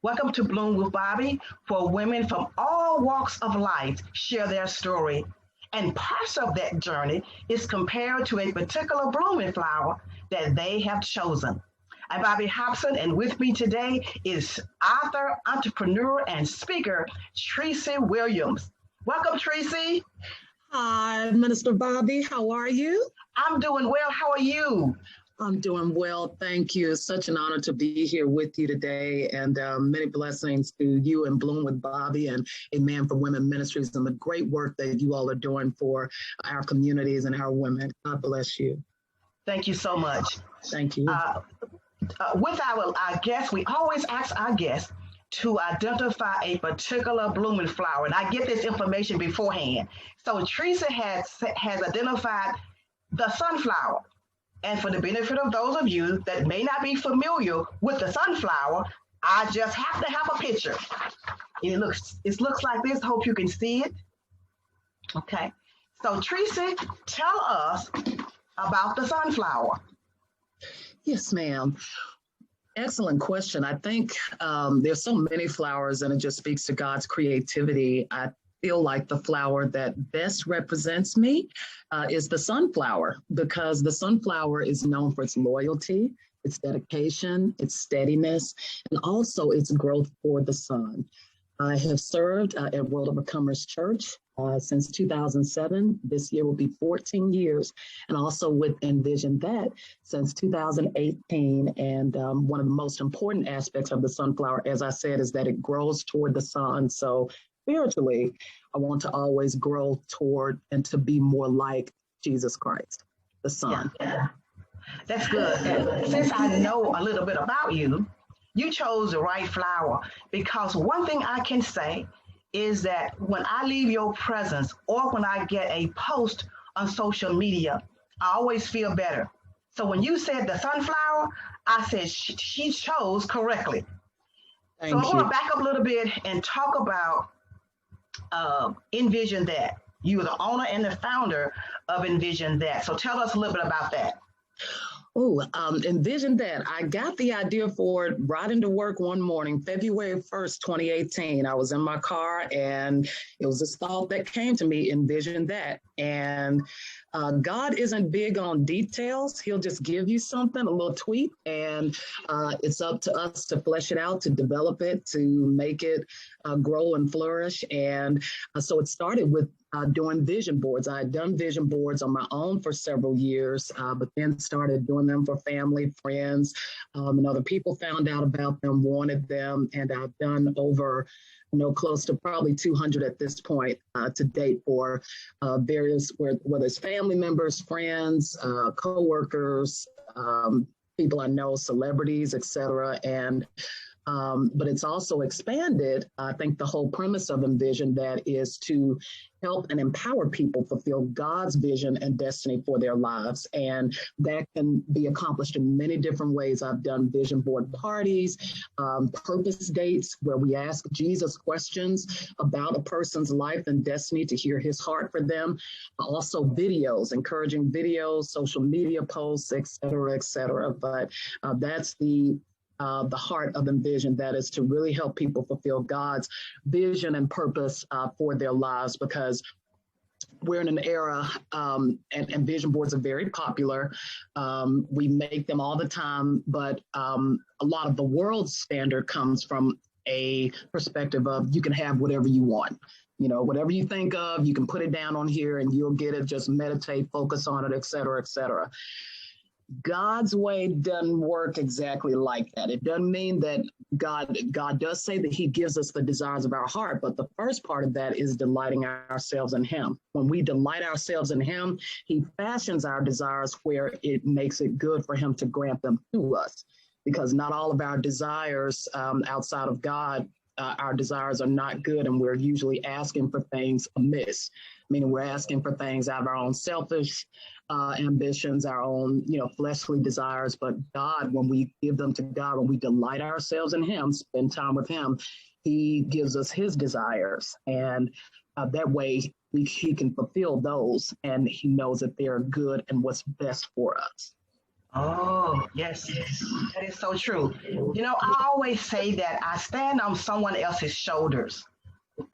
Welcome to Bloom with Bobbie, where women from all walks of life share their story. And parts of that journey is compared to a particular blooming flower that they have chosen. I'm Bobbie Hopson, and with me today is author, entrepreneur, and speaker, Trecie Williams. Welcome, Trecie. Hi, Minister Bobbie. How are you? I'm doing well. How are you? I'm doing well. Thank you. It's such an honor to be here with you today, and many blessings to you and Bloom with Bobbie and Amen for Women Ministries and the great work that you all are doing for our communities and our women. God bless you. Thank you so much. Thank you. With our guests, we always ask our guests to identify a particular blooming flower, and I get this information beforehand. So Trecie has identified the sunflower. And for the benefit of those of you that may not be familiar with the sunflower, I just have to have a picture. It looks like this. Hope you can see it. Okay. So Trecie, tell us about the sunflower. Yes, ma'am. Excellent question. I think there's so many flowers, and it just speaks to God's creativity. I feel like the flower that best represents me is the sunflower, because the sunflower is known for its loyalty, its dedication, its steadiness, and also its growth for the sun. I have served at World Overcomers Church since 2007. This year will be 14 years, and also with Envision that since 2018. And one of the most important aspects of the sunflower, as I said, is that it grows toward the sun. So spiritually, I want to always grow toward and to be more like Jesus Christ, the Son. Yeah. That's good. And since I know a little bit about you, you chose the right flower, because one thing I can say is that when I leave your presence or when I get a post on social media, I always feel better. So when you said the sunflower, I said she chose correctly. Thank so I you. want to back up a little bit and talk about Envision That. You are the owner and the founder of Envision That. So tell us a little bit about that. Oh, Envision That. I got the idea for it riding to work one morning, February 1st, 2018. I was in my car and it was this thought that came to me, Envision That. And God isn't big on details. He'll just give you something, a little tweak, and it's up to us to flesh it out, to develop it, to make it grow and flourish. And so it started with doing vision boards. I had done vision boards on my own for several years, but then started doing them for family, friends, and other people found out about them, wanted them, and I've done over close to probably 200 at this point to date for various, whether it's family members, friends, coworkers, people I know, celebrities, etc. And but it's also expanded. I think the whole premise of Envision That is to help and empower people fulfill God's vision and destiny for their lives. And that can be accomplished in many different ways. I've done vision board parties, purpose dates, where we ask Jesus questions about a person's life and destiny to hear his heart for them. Also videos, encouraging videos, social media posts, et cetera, et cetera. But that's the heart of Envision, that is to really help people fulfill God's vision and purpose for their lives, because we're in an era, and vision boards are very popular. We make them all the time, but a lot of the world's standard comes from a perspective of you can have whatever you want. Whatever you think of, you can put it down on here and you'll get it. Just meditate, focus on it, et cetera, et cetera. God's way doesn't work exactly like that. It doesn't mean that God does say that he gives us the desires of our heart, but the first part of that is delighting ourselves in him. When we delight ourselves in him, he fashions our desires where it makes it good for him to grant them to us, because not all of our desires outside of God, our desires are not good, and we're usually asking for things amiss, meaning we're asking for things out of our own selfish ambitions, our own, fleshly desires. But God, when we give them to God, when we delight ourselves in him, spend time with him, he gives us his desires. And that way he can fulfill those, and he knows that they're good and what's best for us. Oh, yes, that is so true. You know, I always say that I stand on someone else's shoulders.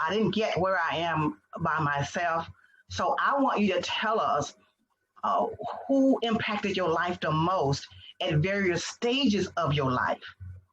I didn't get where I am by myself. So I want you to tell us uh, who impacted your life the most at various stages of your life.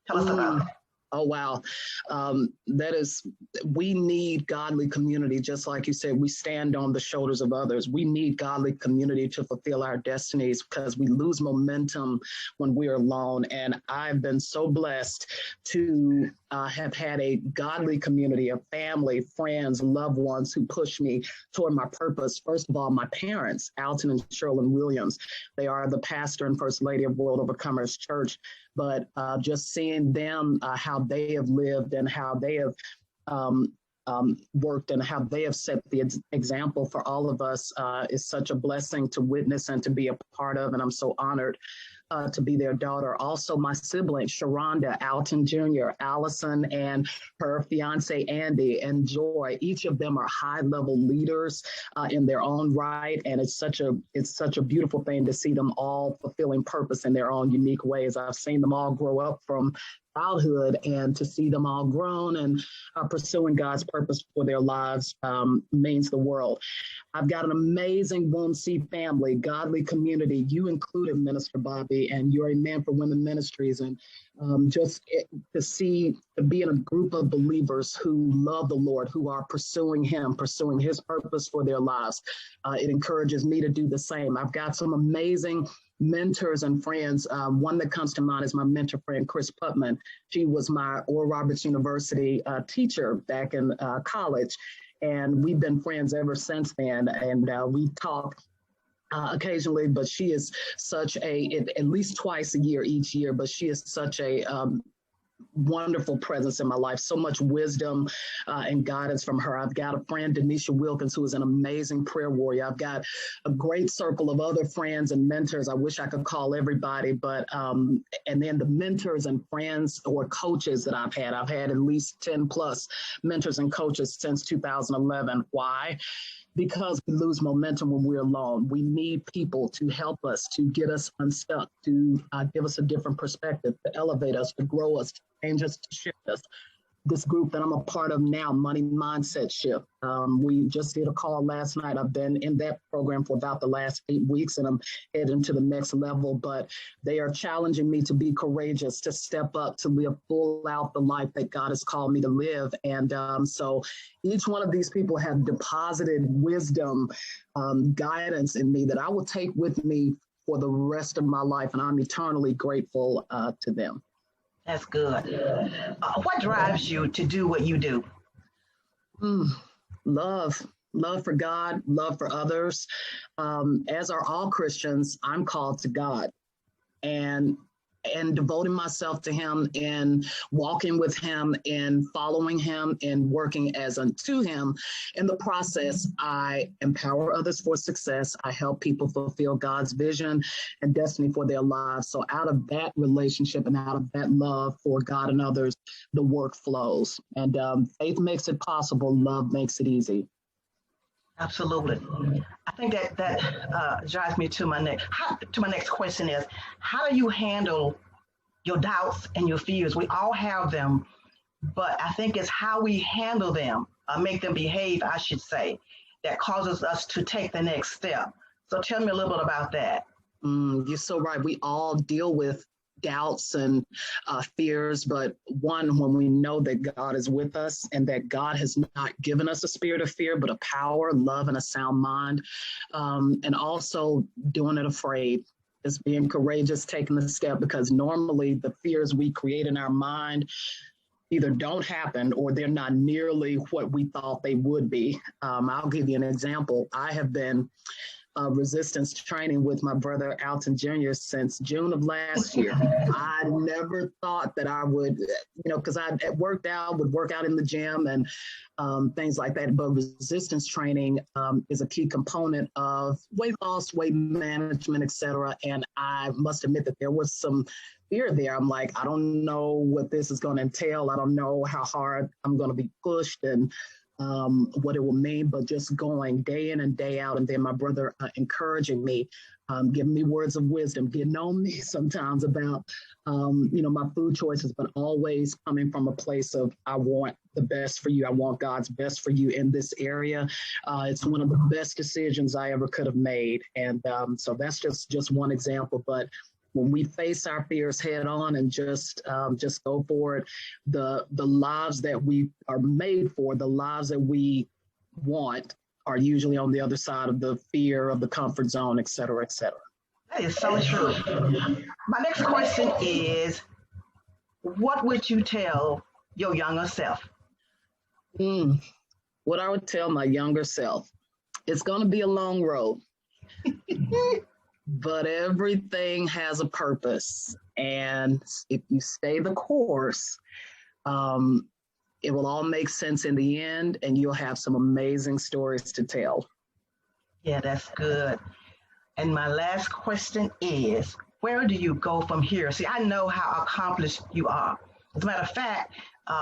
Tell us about Mm. that. Oh, wow. That is, we need godly community. Just like you said, we stand on the shoulders of others. We need godly community to fulfill our destinies because we lose momentum when we're alone. And I've been so blessed to have had a godly community of family, friends, loved ones who push me toward my purpose. First of all, my parents, Alton and Shirley Williams, they are the pastor and first lady of World Overcomers Church. But just seeing them, how they have lived and how they have worked and how they have set the example for all of us is such a blessing to witness and to be a part of. And I'm so honored to be their daughter. Also, my siblings, Sharonda, Alton Jr., Allison, and her fiance, Andy, and Joy. Each of them are high-level leaders in their own right. And it's such a beautiful thing to see them all fulfilling purpose in their own unique ways. I've seen them all grow up from childhood, and to see them all grown and pursuing God's purpose for their lives means the world. I've got an amazing Womb Seed family, godly community. You included, Minister Bobbie, and you're a Man for Women Ministries. And to be in a group of believers who love the Lord, who are pursuing Him, pursuing His purpose for their lives, it encourages me to do the same. I've got some amazing mentors and friends. One that comes to mind is my mentor friend, Chris Putman. She was my Oral Roberts University teacher back in college. And we've been friends ever since then. And we talk occasionally, but she is at least twice a year each year, but she is such a wonderful presence in my life, so much wisdom and guidance from her. I've got a friend, Denisha Wilkins, who is an amazing prayer warrior. I've got a great circle of other friends and mentors. I wish I could call everybody, but and then the mentors and friends or coaches that I've had at least 10 plus mentors and coaches since 2011. Why? Because we lose momentum when we're alone. We need people to help us, to get us unstuck, to give us a different perspective, to elevate us, to grow us, to change us, to shift us. This group that I'm a part of now, Money Mindset Shift. We just did a call last night. I've been in that program for about the last 8 weeks, and I'm heading to the next level. But they are challenging me to be courageous, to step up, to live full out the life that God has called me to live. And so each one of these people have deposited wisdom, guidance in me that I will take with me for the rest of my life. And I'm eternally grateful to them. That's good. What drives you to do what you do? Love for God, love for others. As are all Christians, I'm called to God, and devoting myself to Him, and walking with Him, and following Him, and working as unto Him. In the process, I empower others for success. I help people fulfill God's vision and destiny for their lives. So out of that relationship and out of that love for God and others, the work flows. And faith makes it possible. Love makes it easy. Absolutely. I think that drives me to my next question is, how do you handle your doubts and your fears? We all have them, but I think it's how we handle them, make them behave, I should say, that causes us to take the next step. So tell me a little bit about that. You're so right. We all deal with doubts and fears, but when we know that God is with us and that God has not given us a spirit of fear, but a power, love, and a sound mind, and also doing it afraid, just being courageous, taking the step, because normally the fears we create in our mind either don't happen or they're not nearly what we thought they would be. I'll give you an example. I have been resistance training with my brother Alton Jr. since June of last year. I never thought that I would, because I would work out in the gym and things like that. But resistance training is a key component of weight loss, weight management, etc. And I must admit that there was some fear there. I'm like, I don't know what this is going to entail. I don't know how hard I'm going to be pushed and what it will mean, but just going day in and day out. And then my brother encouraging me giving me words of wisdom, getting on me sometimes about, my food choices, but always coming from a place of, I want the best for you. I want God's best for you in this area. It's one of the best decisions I ever could have made. And so that's just one example. But when we face our fears head on and just go for it, the lives that we are made for, the lives that we want, are usually on the other side of the fear, of the comfort zone, et cetera, et cetera. That is so true. My next question is, what would you tell your younger self? What I would tell my younger self, it's going to be a long road, but everything has a purpose. And if you stay the course, it will all make sense in the end, and you'll have some amazing stories to tell. Yeah, that's good. And my last question is, where do you go from here? See, I know how accomplished you are. As a matter of fact,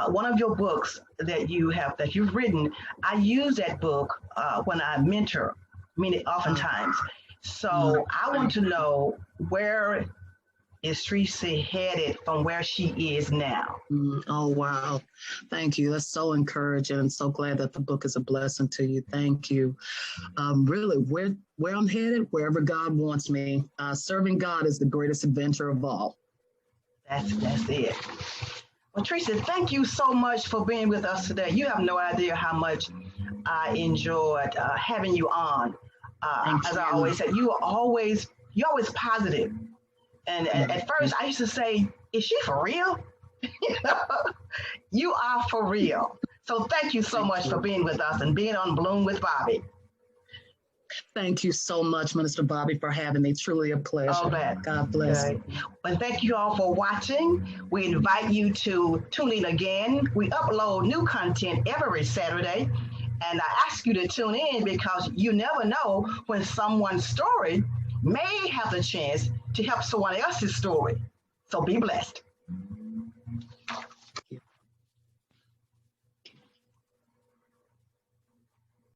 one of your books that you've written, I use that book when I mentor, oftentimes. So I want to know, where is Trecie headed from where she is now? Oh, wow. Thank you. That's so encouraging. I'm so glad that the book is a blessing to you. Thank you. Really, where I'm headed, wherever God wants me. Serving God is the greatest adventure of all. That's it. Well, Trecie, thank you so much for being with us today. You have no idea how much I enjoyed having you on. As I always said, you're always positive. And at first I used to say, is she for real? You are for real. So thank you so much for being with us and being on Bloom with Bobbie. Thank you so much, Minister Bobbie, for having me. Truly a pleasure. Oh, man. God bless. Okay. And thank you all for watching. We invite you to tune in again. We upload new content every Saturday. And I ask you to tune in because you never know when someone's story may have the chance to help someone else's story. So be blessed.